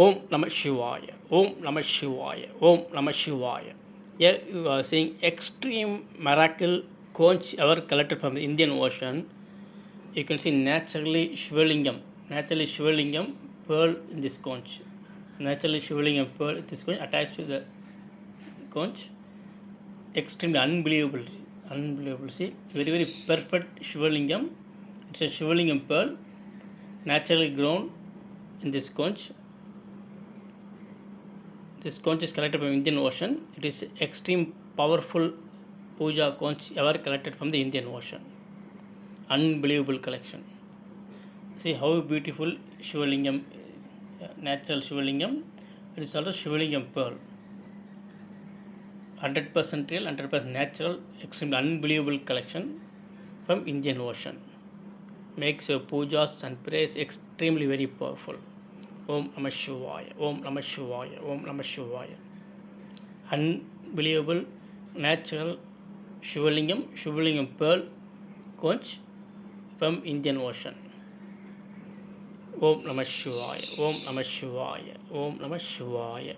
Om Namaha Shivaya. Om Namaha Shivaya. Om Namaha Shivaya. Here you are seeing extreme miracle conch ever collected from the Indian Ocean. You can see naturally Shivalingam pearl in this conch. Naturally Shivalingam pearl in this conch attached to the conch. Extremely unbelievable. See, very perfect Shivalingam. It's a Shivalingam pearl naturally grown in this conch. This conch is collected from Indian Ocean. It is extreme powerful puja conch ever collected from the Indian Ocean. Unbelievable collection. See how beautiful Shivalingam, natural Shivalingam. It is also Shivalingam pearl. 100% real, 100% natural, extremely unbelievable collection from Indian Ocean. Makes your pujas and prayers extremely very powerful. Om Namaha Shivaya. Om Namaha Shivaya. Om Namaha Shivaya. Unbelievable natural Shivalingam pearl conch from Indian Ocean. Om Namaha Shivaya. Om Namaha Shivaya. Om Namaha Shivaya.